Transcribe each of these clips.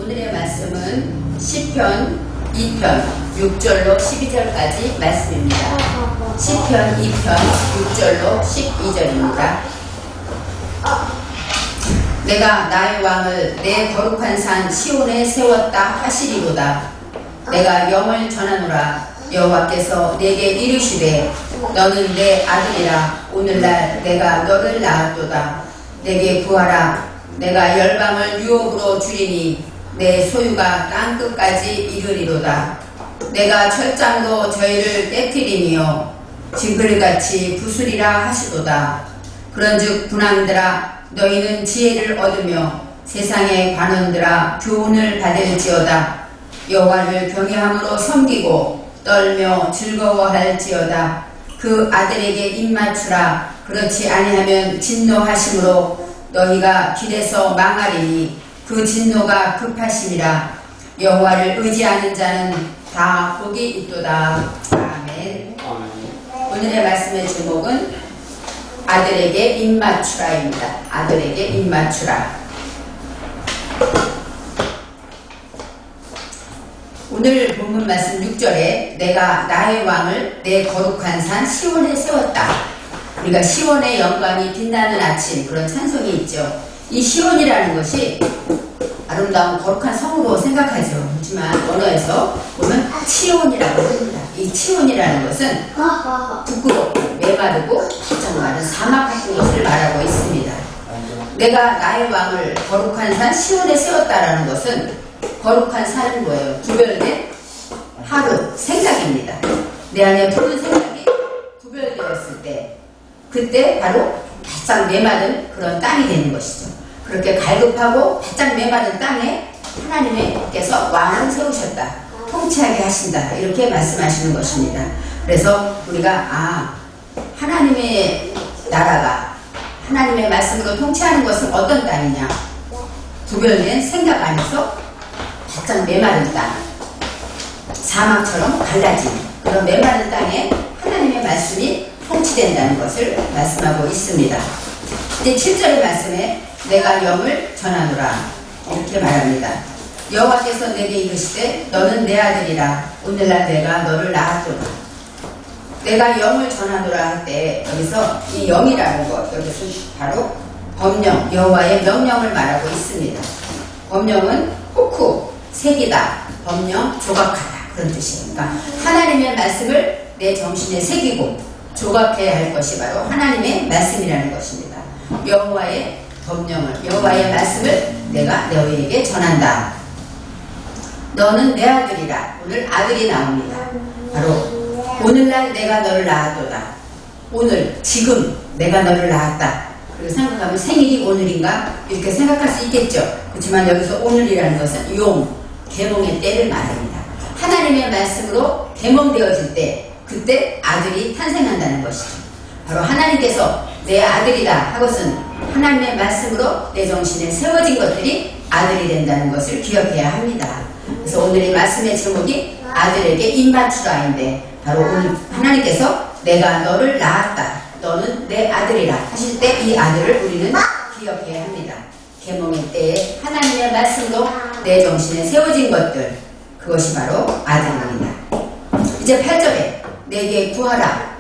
오늘의 말씀은 시편 2편 6절로 12절까지 말씀입니다. 시편 2편 6절로 12절입니다. 내가 나의 왕을 내 거룩한 산 시온에 세웠다 하시리로다. 내가 영을 전하노라. 여호와께서 내게 이르시되 너는 내 아들이라. 오늘날 내가 너를 낳았도다. 내게 구하라. 내가 열방을 유업으로 주리니 내 소유가 땅끝까지 이르리로다. 내가 철장으로 저희를 깨뜨리며 징글같이 부수리라 하시도다. 그런즉 군왕들아 너희는 지혜를 얻으며 세상의 관원들아 교훈을 받을지어다. 여호와를 경외함으로 섬기고 떨며 즐거워할지어다. 그 아들에게 입맞추라. 그렇지 아니하면 진노하심으로 너희가 길에서 망하리니 그 진노가 급하심이라. 여호와를 의지하는 자는 다 복이 있도다. 아멘. 오늘의 말씀의 제목은 아들에게 입맞추라입니다. 아들에게 입맞추라. 오늘 본문 말씀 6절에 내가 나의 왕을 내 거룩한 산 시온에 세웠다. 우리가 시온의 영광이 빛나는 아침, 그런 찬송이 있죠. 이 시온이라는 것이 아름다운 거룩한 성으로 생각하죠. 하지만 언어에서 보면 치온이라고 합니다. 이 치온이라는 것은 부끄럽고 메마르고 바짝 마른 사막 같은 것을 말하고 있습니다. 내가 나의 왕을 거룩한 산 시온에 세웠다라는 것은 거룩한 산은 뭐예요? 구별된 하루, 생각입니다. 내 안에 푸른 생각이 구별되었을 때 그때 바로 바짝 메마른 그런 땅이 되는 것이죠. 그렇게 갈급하고 바짝 메마른 땅에 하나님께서 왕을 세우셨다. 통치하게 하신다. 이렇게 말씀하시는 것입니다. 그래서 우리가 하나님의 나라가 하나님의 말씀으로 통치하는 것은 어떤 땅이냐? 구별된 생각 안에서 바짝 메마른 땅, 사막처럼 갈라진 그런 메마른 땅에 하나님의 말씀이 통치된다는 것을 말씀하고 있습니다. 이제 7절의 말씀에 내가 영을 전하노라 이렇게 말합니다. 여호와께서 내게 이르시되 너는 내 아들이라. 오늘날 내가 너를 낳았도다. 내가 영을 전하노라 할 때 여기서 이 영이라는 것, 여기서 바로 법령, 여호와의 명령을 말하고 있습니다. 법령은 호크, 새기다, 법령, 조각하다 그런 뜻이에요. 그러니까 하나님의 말씀을 내 정신에 새기고 조각해야 할 것이 바로 하나님의 말씀이라는 것입니다. 여호와의 법령을, 여호와의 말씀을 내가 너희에게 전한다. 너는 내 아들이라. 오늘 아들이 나옵니다. 바로 오늘날 내가 너를 낳았도다. 오늘, 지금 내가 너를 낳았다. 그리고 생각하면 생일이 오늘인가? 이렇게 생각할 수 있겠죠. 그렇지만 여기서 오늘이라는 것은 계몽의 때를 말합니다. 하나님의 말씀으로 계몽되어질 때 그때 아들이 탄생한다는 것이죠. 바로 하나님께서 내 아들이다 하것은 하나님의 말씀으로 내 정신에 세워진 것들이 아들이 된다는 것을 기억해야 합니다. 그래서 오늘의 말씀의 제목이 아들에게 입맞추라인데 바로 오늘 하나님께서 내가 너를 낳았다. 너는 내 아들이라 하실 때 이 아들을 우리는 기억해야 합니다. 계몽의 때에 하나님의 말씀으로 내 정신에 세워진 것들, 그것이 바로 아들입니다. 이제 8절에 내게 구하라.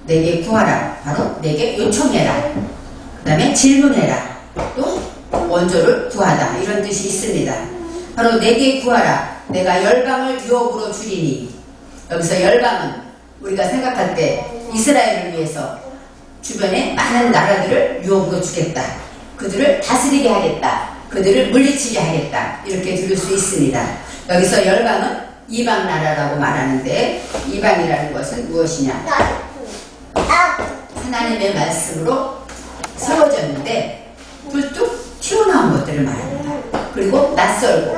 내게 구하라. 바로 내게 요청해라. 그 다음에 질문해라. 또 원조를 구하다. 이런 뜻이 있습니다. 바로 내게 구하라. 내가 열방을 유업으로 주리니. 여기서 열방은 우리가 생각할 때 이스라엘을 위해서 주변에 많은 나라들을 유업으로 주겠다. 그들을 다스리게 하겠다. 그들을 물리치게 하겠다. 이렇게 들을 수 있습니다. 여기서 열방은 이방 나라라고 말하는데 이방이라는 것은 무엇이냐? 하나님의 말씀으로 세워졌는데 불뚝 튀어나온 것들을 말합니다. 그리고 낯설고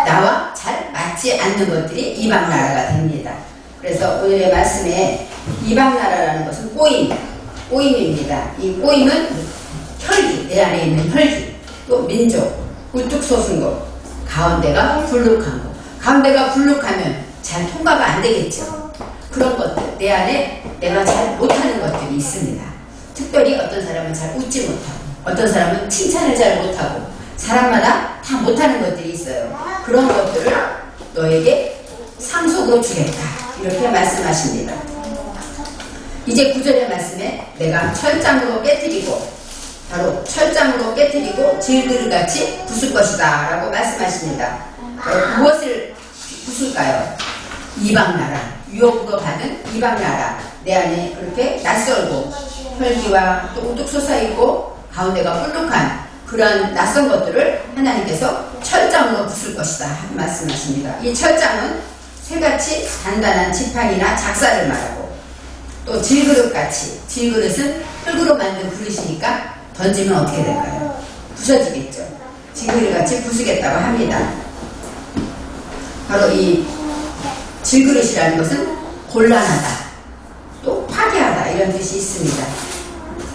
나와 잘 맞지 않는 것들이 이방 나라가 됩니다. 그래서 오늘의 말씀에 이방 나라라는 것은 꼬임입니다. 이 꼬임은 혈기, 내 안에 있는 혈기, 또 민족, 우뚝 솟은 것, 가운데가 불룩한 것. 가운데가 불룩하면 잘 통과가 안 되겠죠. 그런 것들, 내 안에 내가 잘 못하는 것들이 있습니다. 특별히 어떤 사람은 잘 웃지 못하고, 어떤 사람은 칭찬을 잘 못하고, 사람마다 다 못하는 것들이 있어요. 그런 것들을 너에게 상속으로 주겠다. 이렇게 말씀하십니다. 이제 9절의 말씀에 내가 철장으로 깨뜨리고 바로 철장으로 깨뜨리고 질그릇같이 부술 것이다 라고 말씀하십니다. 무엇을 부술까요? 이방나라, 유혹으로 받은 이방나라, 내 안에 그렇게 낯설고 혈기와 또 우뚝 솟아있고 가운데가 불룩한 그런 낯선 것들을 하나님께서 철장으로 부술 것이다 하고 말씀하십니다. 이 철장은 새같이 단단한 지팡이나 작사를 말하고 또 질그릇같이, 질그릇은 흙으로 만든 그릇이니까 던지면 어떻게 될까요? 부서지겠죠. 질그릇같이 부수겠다고 합니다. 바로 이 질그릇이라는 것은 곤란하다, 또 파괴하다 이런 뜻이 있습니다.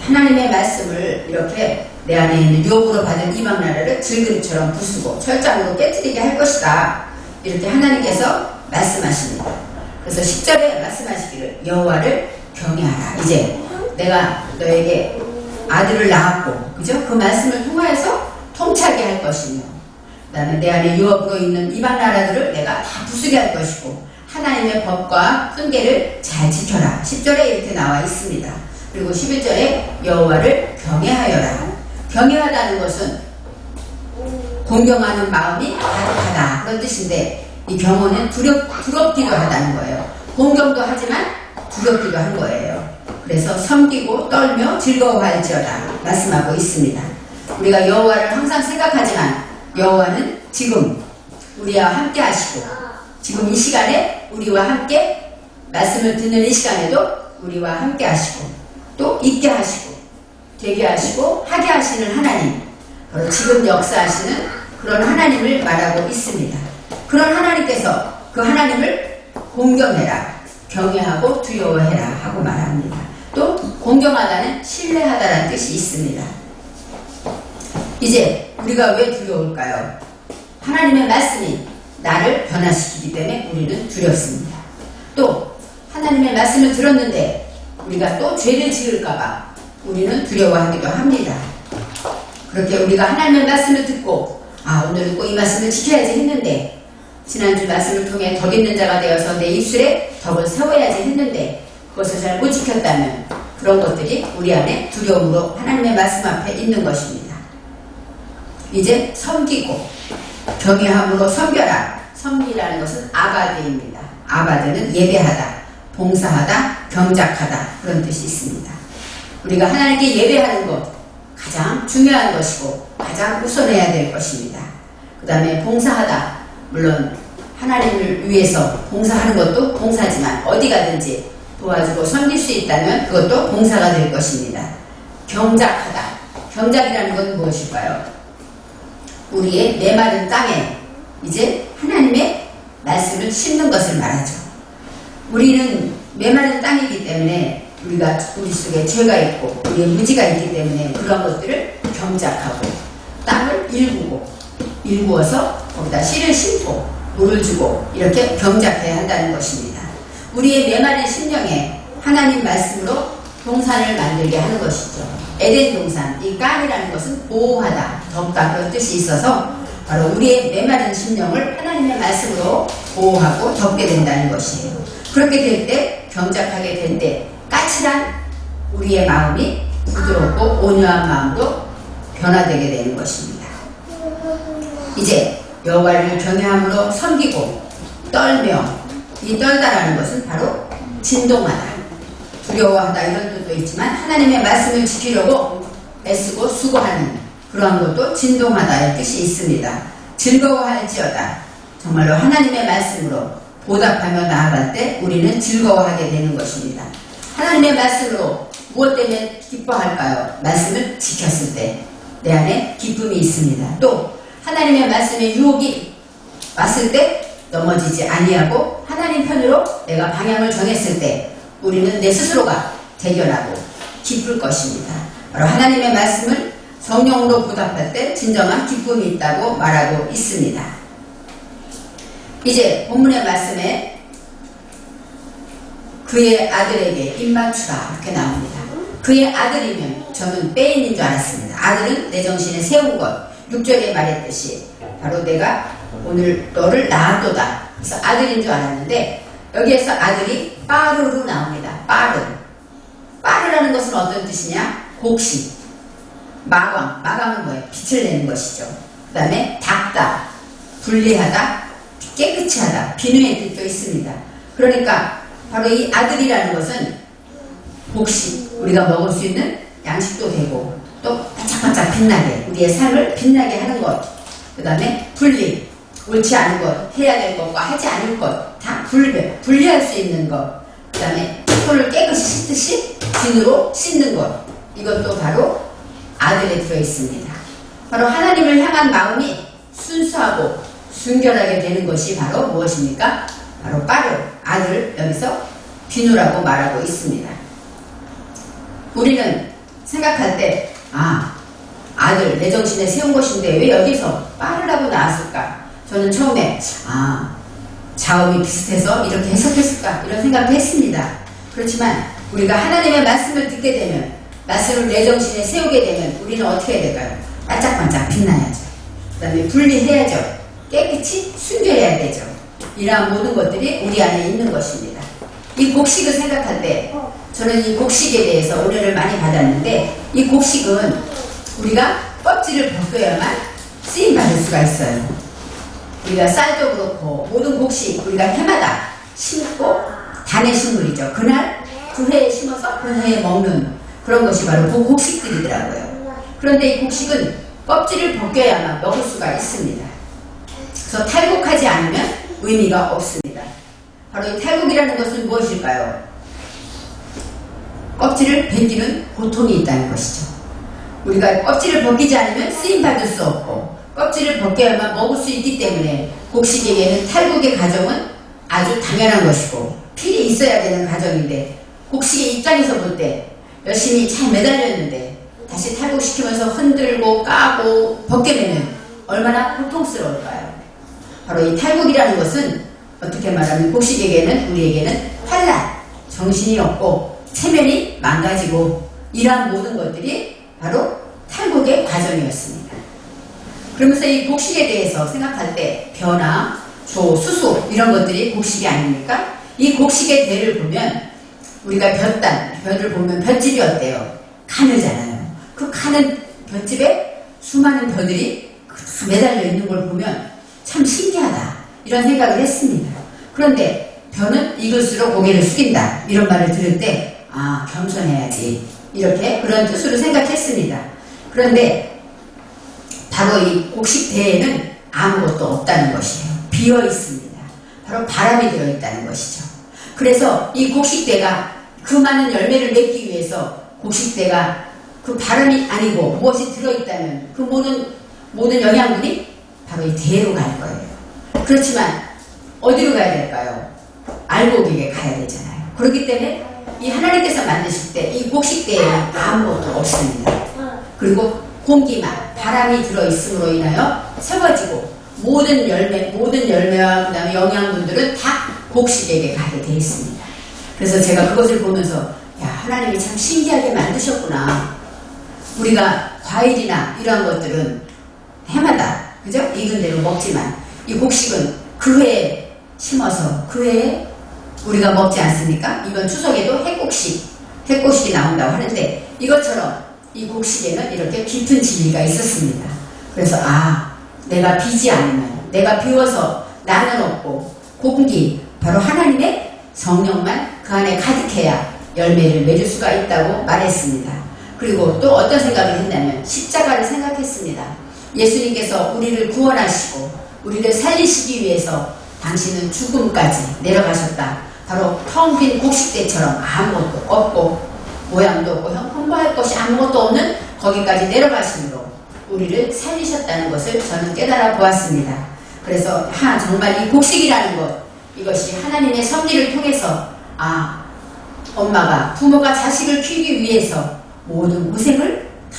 하나님의 말씀을 이렇게 내 안에 있는 유혹으로 받은 이방나라를 질그릇처럼 부수고 철장으로 깨뜨리게 할 것이다. 이렇게 하나님께서 말씀하십니다. 그래서 10절에 말씀하시기를 여호와를 경외하라. 이제 내가 너에게 아들을 낳았고, 그죠? 그 말씀을 통하여서 통치하게 할 것이며, 그 다음에 내 안에 유혹으로 있는 이방 나라들을 내가 다 부수게 할 것이고, 하나님의 법과 훈계를 잘 지켜라. 10절에 이렇게 나와 있습니다. 그리고 11절에 여호와를 경외하여라. 경외하다는 것은 공경하는 마음이 가득하다 그런 뜻인데, 이 경호는 두렵기도 하다는 거예요. 공경도 하지만 두렵기도 한 거예요. 그래서 섬기고 떨며 즐거워할지어다 말씀하고 있습니다. 우리가 여호와를 항상 생각하지만 여호와는 지금 우리와 함께 하시고, 지금 이 시간에 우리와 함께 말씀을 듣는 이 시간에도 우리와 함께 하시고, 또 있게 하시고 되게 하시고 하게 하시는 하나님, 바로 지금 역사하시는 그런 하나님을 말하고 있습니다. 그런 하나님께서 그 하나님을 공경해라, 경외하고 두려워해라 하고 말합니다. 또 공경하다는 신뢰하다라는 뜻이 있습니다. 이제 우리가 왜 두려울까요? 하나님의 말씀이 나를 변화시키기 때문에 우리는 두렵습니다. 또 하나님의 말씀을 들었는데 우리가 또 죄를 지을까봐 우리는 두려워하기도 합니다. 그렇게 우리가 하나님의 말씀을 듣고 오늘은 꼭 이 말씀을 지켜야지 했는데, 지난주 말씀을 통해 덕 있는 자가 되어서 내 입술에 덕을 세워야지 했는데 그것을 잘 못 지켰다면 그런 것들이 우리 안에 두려움으로 하나님의 말씀 앞에 있는 것입니다. 이제 섬기고 경외함으로 섬겨라. 섬기라는 것은 아바드입니다. 아바드는 예배하다, 봉사하다, 경작하다 그런 뜻이 있습니다. 우리가 하나님께 예배하는 것 가장 중요한 것이고 가장 우선해야 될 것입니다. 그 다음에 봉사하다, 물론 하나님을 위해서 봉사하는 것도 봉사지만 어디 가든지 도와주고 섬길 수 있다면 그것도 봉사가 될 것입니다. 경작하다, 경작이라는 건 무엇일까요? 우리의 메마른 땅에 이제 하나님의 말씀을 심는 것을 말하죠. 우리는 메마른 땅이기 때문에 우리 속에 죄가 있고 우리의 무지가 있기 때문에 그런 것들을 경작하고 땅을 일구어서 거기다 씨를 심고 물을 주고 이렇게 경작해야 한다는 것입니다. 우리의 메마른 심령에 하나님 말씀으로 동산을 만들게 하는 것이죠. 에덴 동산, 이 깐이라는 것은 보호하다, 덮다 그런 뜻이 있어서 바로 우리의 메마른 심령을 하나님의 말씀으로 보호하고 덮게 된다는 것이에요. 그렇게 될 때, 경작하게 될 때 까칠한 우리의 마음이 부드럽고 온유한 마음으로 변화되게 되는 것입니다. 이제 여호와를 경외함으로 섬기고 떨며, 이 떨다라는 것은 바로 진동하다, 두려워하다 이런 뜻도 있지만 하나님의 말씀을 지키려고 애쓰고 수고하는 그러한 것도 진동하다의 뜻이 있습니다. 즐거워할지어다, 정말로 하나님의 말씀으로 보답하며 나아갈 때 우리는 즐거워하게 되는 것입니다. 하나님의 말씀으로 무엇 때문에 기뻐할까요? 말씀을 지켰을 때 내 안에 기쁨이 있습니다. 또 하나님의 말씀에 유혹이 왔을 때 넘어지지 아니하고 하나님 편으로 내가 방향을 정했을 때 우리는 내 스스로가 대견하고 기쁠 것입니다. 바로 하나님의 말씀을 성령으로 보답할 때 진정한 기쁨이 있다고 말하고 있습니다. 이제 본문의 말씀에 그의 아들에게 입맞추라 이렇게 나옵니다. 그의 아들이면 저는 빼인인 줄 알았습니다. 아들은 내 정신에 세운 것, 6절에 말했듯이 바로 내가 오늘 너를 낳았도다. 그래서 아들인 줄 알았는데 여기에서 아들이 빠르로 나옵니다. 빠르. 빠르라는 것은 어떤 뜻이냐? 곡식. 마광. 마광은 뭐예요? 빛을 내는 것이죠. 그 다음에 닦다, 분리하다, 깨끗이 하다. 비누의 뜻도 있습니다. 그러니까 바로 이 아들이라는 것은 곡식, 우리가 먹을 수 있는 양식도 되고 또 반짝반짝 빛나게 우리의 삶을 빛나게 하는 것, 그 다음에 분리, 옳지 않은 것, 해야 될 것과 하지 않을 것 다 분리할 수 있는 것, 그 다음에 손을 깨끗이 씻듯이 비누로 씻는 것, 이것도 바로 아들에 들어있습니다. 바로 하나님을 향한 마음이 순수하고 순결하게 되는 것이 바로 무엇입니까? 바로 빠르, 아들, 여기서 비누라고 말하고 있습니다. 우리는 생각할 때 아들, 내 정신에 세운 것인데 왜 여기서 빠르라고 나왔을까? 저는 처음에 자음이 비슷해서 이렇게 해석했을까? 이런 생각도 했습니다. 그렇지만 우리가 하나님의 말씀을 듣게 되면, 말씀을 내 정신에 세우게 되면 우리는 어떻게 해야 될까요? 반짝반짝 빛나야죠. 그 다음에 분리해야죠. 깨끗이 순결해야 되죠. 이러한 모든 것들이 우리 안에 있는 것입니다. 이 곡식을 생각할 때 저는 이 곡식에 대해서 은혜를 많이 받았는데, 이 곡식은 우리가 껍질을 벗겨야만 쓰임받을 수가 있어요. 우리가 쌀도 그렇고 모든 곡식 우리가 해마다 심고 단의 식물이죠. 그날 그 해에 심어서 그 해에 먹는 그런 것이 바로 그 곡식들이더라고요. 그런데 이 곡식은 껍질을 벗겨야만 먹을 수가 있습니다. 그래서 탈곡하지 않으면 의미가 없습니다. 바로 이 탈곡이라는 것은 무엇일까요? 껍질을 벗기는 고통이 있다는 것이죠. 우리가 껍질을 벗기지 않으면 쓰임받을 수 없고 껍질을 벗겨야만 먹을 수 있기 때문에 곡식에게는 탈곡의 과정은 아주 당연한 것이고 필히 있어야 되는 과정인데, 곡식의 입장에서 볼 때 열심히 잘 매달렸는데 다시 탈곡시키면서 흔들고 까고 벗겨내면 얼마나 고통스러울까요? 바로 이 탈곡이라는 것은 어떻게 말하면 곡식에게는, 우리에게는 환란, 정신이 없고 체면이 망가지고 이러한 모든 것들이 바로 탈곡의 과정이었습니다. 그러면서 이 곡식에 대해서 생각할 때 벼나 조, 수소 이런 것들이 곡식이 아닙니까? 이 곡식의 대를 보면 우리가 벼를 보면 볏집이 어때요? 가늘잖아요. 그 가는 볏집에 수많은 벼들이 매달려 있는 걸 보면 참 신기하다 이런 생각을 했습니다. 그런데 벼는 익을수록 고개를 숙인다 이런 말을 들을 때 겸손해야지 이렇게 그런 뜻으로 생각했습니다. 그런데 바로 이 곡식대에는 아무것도 없다는 것이에요. 비어 있습니다. 바로 바람이 들어있다는 것이죠. 그래서 이 곡식대가 그 많은 열매를 맺기 위해서 곡식대가 그 바람이 아니고 무엇이 들어있다면 그 모든 영양분이 바로 이 대로 갈 거예요. 그렇지만 어디로 가야 될까요? 알곡에게 가야 되잖아요. 그렇기 때문에 이 하나님께서 만드실 때 이 곡식대에는 아무것도 없습니다. 그리고 공기만, 바람이 들어있음으로 인하여 세워지고 모든 열매와 그 다음에 영양분들은 다 곡식에게 가게 되어 있습니다. 그래서 제가 그것을 보면서 하나님이 참 신기하게 만드셨구나. 우리가 과일이나 이러한 것들은 해마다 그죠? 익은 대로 먹지만 이 곡식은 그 해에 심어서 그 해에 우리가 먹지 않습니까? 이번 추석에도 핵곡식이 나온다고 하는데 이것처럼 이 곡식에는 이렇게 깊은 진리가 있었습니다. 그래서 내가 비지 않으면, 내가 비워서 나는 없고 공기, 바로 하나님의 성령만 그 안에 가득해야 열매를 맺을 수가 있다고 말했습니다. 그리고 또 어떤 생각을 했냐면 십자가를 생각했습니다. 예수님께서 우리를 구원하시고 우리를 살리시기 위해서 당신은 죽음까지 내려가셨다. 바로 텅 빈 곡식대처럼 아무것도 없고 모양도 없고 형통할 것이 아무것도 없는 거기까지 내려가심으로 우리를 살리셨다는 것을 저는 깨달아 보았습니다. 그래서 정말 이 곡식이라는 것, 이것이 하나님의 섭리를 통해서 부모가 자식을 키우기 위해서 모든 고생을 다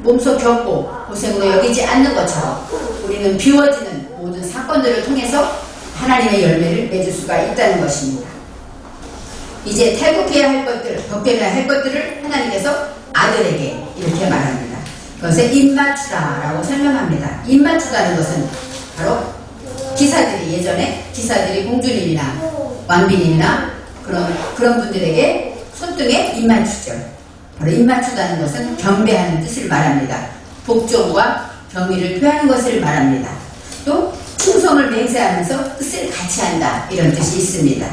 몸소 겪고 고생으로 여기지 않는 것처럼 우리는 비워지는 모든 사건들을 통해서 하나님의 열매를 맺을 수가 있다는 것입니다. 이제 탈곡해야 할 것들, 벗겨내야 할 것들을 하나님께서 아들에게 이렇게 말합니다. 그것을 입맞추다라고 설명합니다. 입맞추다는 것은 바로 기사들이 예전에 기사들이 공주님이나 왕비님이나 그런 분들에게 손등에 입맞추죠. 바로 입맞추다는 것은 경배하는 뜻을 말합니다. 복종과 경의를 표하는 것을 말합니다. 또 충성을 맹세하면서 뜻을 같이 한다 이런 뜻이 있습니다.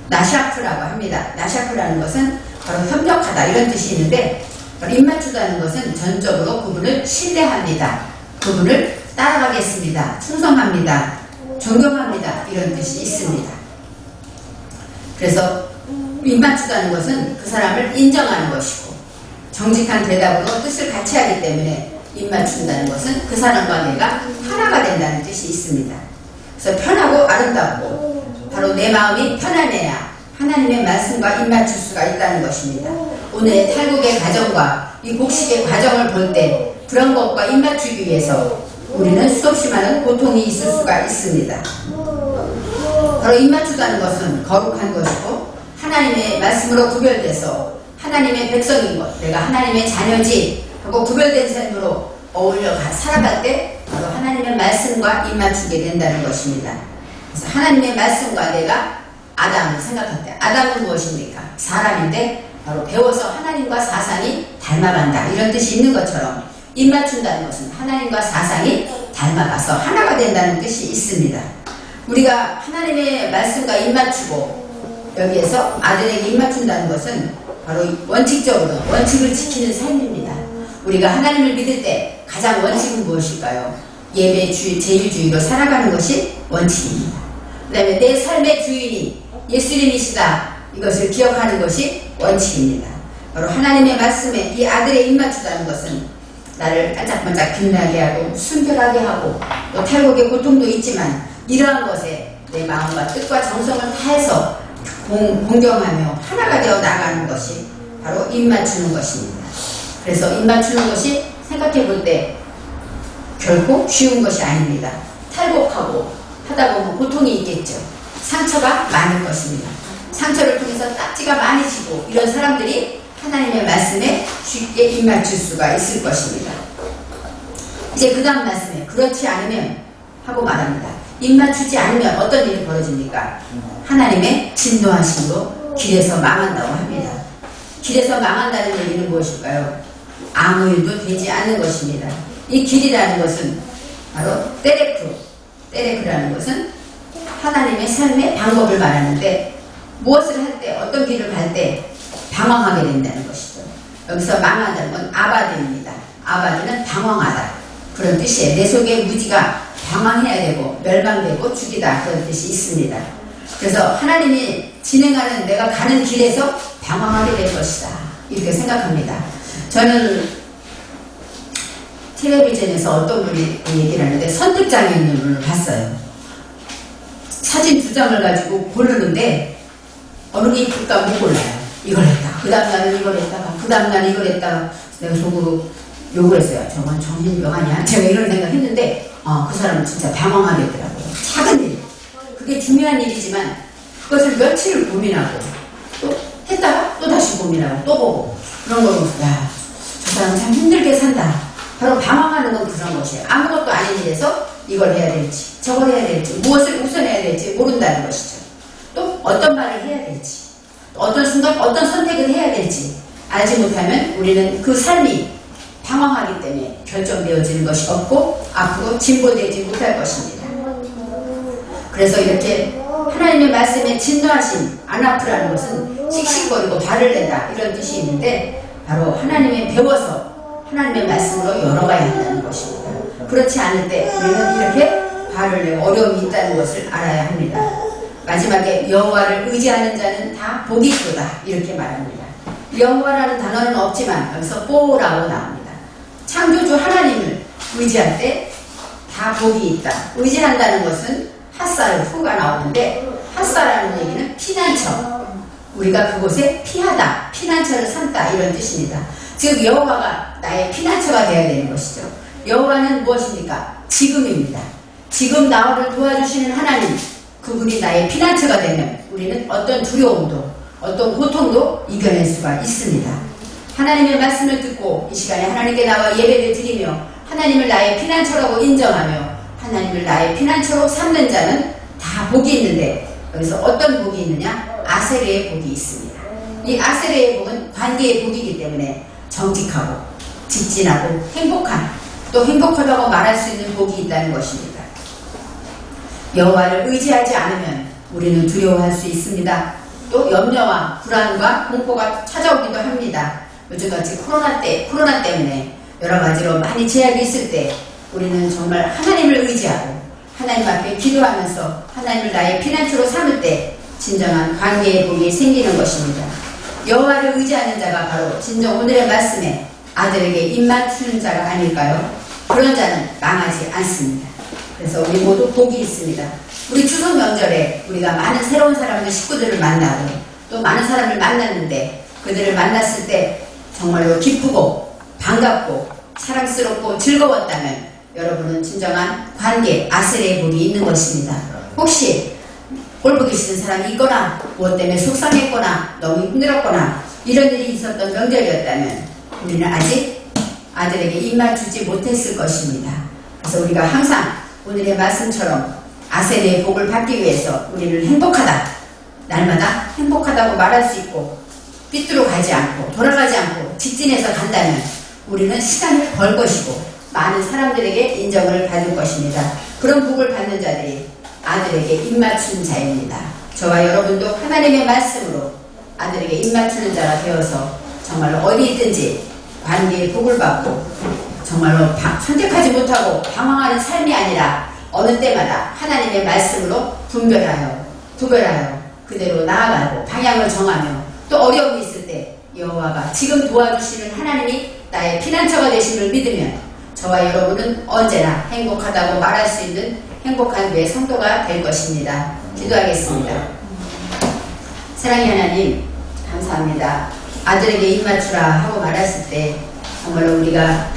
나샤프라고 합니다. 나샤프라는 것은 바로 협력하다 이런 뜻이 있는데 바로 입맞추다는 것은 전적으로 그분을 신뢰합니다. 그분을 따라가겠습니다. 충성합니다. 존경합니다. 이런 뜻이 있습니다. 그래서 입맞추다는 것은 그 사람을 인정하는 것이고 정직한 대답으로 뜻을 같이 하기 때문에 입맞춘다는 것은 그 사람과 내가 하나가 된다는 뜻이 있습니다. 그래서 편하고 아름답고 바로 내 마음이 편안해야 하나님의 말씀과 입맞출 수가 있다는 것입니다. 오늘의 탈북의 과정과 이 곡식의 과정을 볼 때 그런 것과 입맞추기 위해서 우리는 수없이 많은 고통이 있을 수가 있습니다. 바로 입맞추다는 것은 거룩한 것이고 하나님의 말씀으로 구별돼서 하나님의 백성인 것, 내가 하나님의 자녀지 하고 구별된 삶으로 어울려 살아갈 때 바로 하나님의 말씀과 입맞추게 된다는 것입니다. 그래서 하나님의 말씀과 내가 아담을 생각할 때 아담은 무엇입니까? 사람인데 바로 배워서 하나님과 사상이 닮아간다 이런 뜻이 있는 것처럼 입맞춘다는 것은 하나님과 사상이 닮아가서 하나가 된다는 뜻이 있습니다. 우리가 하나님의 말씀과 입맞추고 여기에서 아들에게 입맞춘다는 것은 바로 원칙적으로 원칙을 지키는 삶입니다. 우리가 하나님을 믿을 때 가장 원칙은 무엇일까요? 예배주의, 제일주의로 살아가는 것이 원칙입니다. 그 다음에 내 삶의 주인이 예수님이시다 이것을 기억하는 것이 원칙입니다. 바로 하나님의 말씀에 이 아들의 입맞추다는 것은 나를 반짝반짝 빛나게 하고 순결하게 하고 또 탈곡의 고통도 있지만 이러한 것에 내 마음과 뜻과 정성을 다해서 공경하며 하나가 되어 나가는 것이 바로 입맞추는 것입니다. 그래서 입맞추는 것이 생각해 볼 때 결코 쉬운 것이 아닙니다. 탈곡하고 하다 보면 고통이 있겠죠. 상처가 많을 것입니다. 상처를 통해서 딱지가 많이 지고 이런 사람들이 하나님의 말씀에 쉽게 입맞출 수가 있을 것입니다. 이제 그 다음 말씀에 그렇지 않으면 하고 말합니다. 입맞추지 않으면 어떤 일이 벌어집니까? 하나님의 진노하심으로 길에서 망한다고 합니다. 길에서 망한다는 얘기는 무엇일까요? 아무 일도 되지 않는 것입니다. 이 길이라는 것은 바로 때레크라는 것은 하나님의 삶의 방법을 말하는데 무엇을 할 때 어떤 길을 갈 때 방황하게 된다는 것이죠. 여기서 망한다는 건 아바드입니다. 아바드는 방황하다 그런 뜻이에요. 내 속의 무지가 방황해야 되고 멸망되고 죽이다 그런 뜻이 있습니다. 그래서 하나님이 진행하는 내가 가는 길에서 방황하게 될 것이다 이렇게 생각합니다. 저는 텔레비전에서 어떤 분이 얘기를 하는데 선택장애 있는 분을 봤어요. 사진 2장을 가지고 고르는데 어느 게 이쁠까 못 골라요. 이걸 했다. 그 다음 날은 이걸 했다가 그 다음 날은 이걸 했다가 내가 속으로 욕을 했어요. 저건 정신병 아니야? 제가 이런 생각 했는데 그 사람은 진짜 방황하겠더라고요. 작은 일. 그게 중요한 일이지만 그것을 며칠을 고민하고 또 했다가 또 다시 고민하고 또 보고 그런 거 보면서 야, 저 사람 참 힘들게 산다. 바로 방황하는 건 그런 것이에요. 아무것도 아닌 일에서 이걸 해야 될지 저걸 해야 될지 무엇을 우선해야 될지 모른다는 것이죠. 또 어떤 말을 해야 될지 또 어떤 순간 어떤 선택을 해야 될지 알지 못하면 우리는 그 삶이 방황하기 때문에 결정되어지는 것이 없고 앞으로 진보되지 못할 것입니다. 그래서 이렇게 하나님의 말씀에 진노하심 아나프라는 것은 씩씩거리고 발을 낸다 이런 뜻이 있는데 바로 하나님의 배워서 하나님의 말씀으로 열어가야 한다는 것입니다. 그렇지 않을 때 우리는 이렇게 발을 내고 어려움이 있다는 것을 알아야 합니다. 마지막에 여호와를 의지하는 자는 다 복이 있도다 이렇게 말합니다. 여호와라는 단어는 없지만 여기서 보라고 나옵니다. 창조주 하나님을 의지할 때 다 복이 있다. 의지한다는 것은 핫살 후가 나오는데 핫살라는 얘기는 피난처 우리가 그곳에 피하다 피난처를 삼다 이런 뜻입니다. 즉 여호와가 나의 피난처가 되어야 되는 것이죠. 여호와는 무엇입니까? 지금입니다. 지금 나를 도와주시는 하나님 그분이 나의 피난처가 되면 우리는 어떤 두려움도 어떤 고통도 이겨낼 수가 있습니다. 하나님의 말씀을 듣고 이 시간에 하나님께 나와 예배를 드리며 하나님을 나의 피난처라고 인정하며 하나님을 나의 피난처로 삼는 자는 다 복이 있는데 여기서 어떤 복이 있느냐? 아세르의 복이 있습니다. 이 아세르의 복은 관계의 복이기 때문에 정직하고 직진하고 행복한, 또 행복하다고 말할 수 있는 복이 있다는 것입니다. 여호와를 의지하지 않으면 우리는 두려워할 수 있습니다. 또 염려와 불안과 공포가 찾아오기도 합니다. 요즘같이 코로나 때문에 여러 가지로 많이 제약이 있을 때 우리는 정말 하나님을 의지하고 하나님 앞에 기도하면서 하나님을 나의 피난처로 삼을 때 진정한 관계의 복이 생기는 것입니다. 여호와를 의지하는 자가 바로 진정 오늘의 말씀에 아들에게 입만 트는 자가 아닐까요? 그런 자는 망하지 않습니다. 그래서 우리 모두 복이 있습니다. 우리 추석 명절에 우리가 많은 새로운 사람들, 식구들을 만나고 또 많은 사람을 만났는데 그들을 만났을 때 정말로 기쁘고 반갑고 사랑스럽고 즐거웠다면 여러분은 진정한 관계, 아세르의 복이 있는 것입니다. 혹시 꼴보기 싫은 사람이 있거나 무엇 때문에 속상했거나 너무 힘들었거나 이런 일이 있었던 명절이었다면 우리는 아직 아들에게 입맞추지 못했을 것입니다. 그래서 우리가 항상 오늘의 말씀처럼 아세르의 복을 받기 위해서 우리는 행복하다, 날마다 행복하다고 말할 수 있고 삐뚤어 가지 않고 돌아가지 않고 직진해서 간다면 우리는 시간을 벌 것이고 많은 사람들에게 인정을 받을 것입니다. 그런 복을 받는 자들이 아들에게 입맞춘 자입니다. 저와 여러분도 하나님의 말씀으로 아들에게 입맞추는 자가 되어서 정말로 어디 있든지 관계의 복을 받고 정말로 선택하지 못하고 방황하는 삶이 아니라 어느 때마다 하나님의 말씀으로 구별하여 그대로 나아가고 방향을 정하며 또 어려움이 있을 때 여호와가 지금 도와주시는 하나님이 나의 피난처가 되심을 믿으면 저와 여러분은 언제나 행복하다고 말할 수 있는 행복한 교회 성도가 될 것입니다. 기도하겠습니다. 사랑의 하나님 감사합니다. 아들에게 입맞추라 하고 말했을 때 정말로 우리가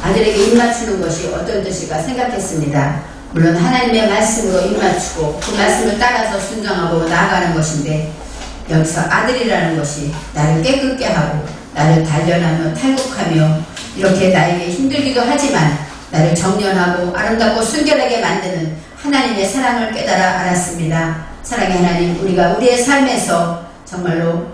아들에게 입맞추는 것이 어떤 뜻일까 생각했습니다. 물론 하나님의 말씀으로 입맞추고 그 말씀을 따라서 순종하고 나아가는 것인데 여기서 아들이라는 것이 나를 깨끗게 하고 나를 단련하며 탈곡하며 이렇게 나에게 힘들기도 하지만 나를 정련하고 아름답고 순결하게 만드는 하나님의 사랑을 깨달아 알았습니다. 사랑의 하나님, 우리가 우리의 삶에서 정말로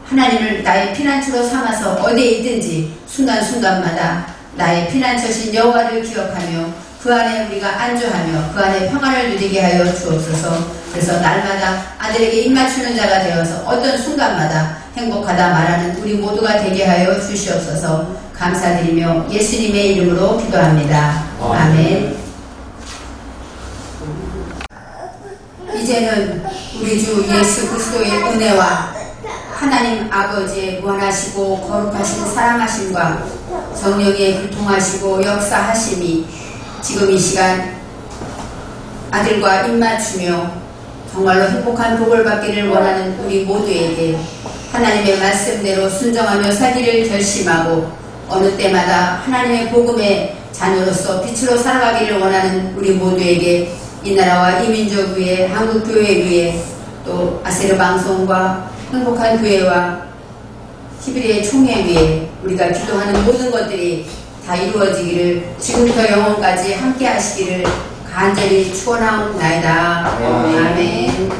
하나님을 나의 피난처로 삼아서 어디에 있든지 순간순간마다 나의 피난처신 여호와를 기억하며 그 안에 우리가 안주하며 그 안에 평안을 누리게 하여 주옵소서. 그래서 날마다 아들에게 입맞추는 자가 되어서 어떤 순간마다 행복하다 말하는 우리 모두가 되게 하여 주시옵소서. 감사드리며 예수님의 이름으로 기도합니다. 아멘. 이제는 우리 주 예수 그리스도의 은혜와 하나님 아버지의 무한하시고 거룩하신 사랑하심과 성령의 교통하시고 역사하심이 지금 이 시간 아들과 입맞추며 정말로 행복한 복을 받기를 원하는 우리 모두에게 하나님의 말씀대로 순종하며 살기를 결심하고 어느 때마다 하나님의 복음의 자녀로서 빛으로 살아가기를 원하는 우리 모두에게 이 나라와 이 민족 위에 한국교회 위에 또 아세르 방송과 행복한 교회와 히브리의 총회 위에 우리가 기도하는 모든 것들이 다 이루어지기를 지금부터 영원까지 함께 하시기를 간절히 축원하옵나이다. 아멘.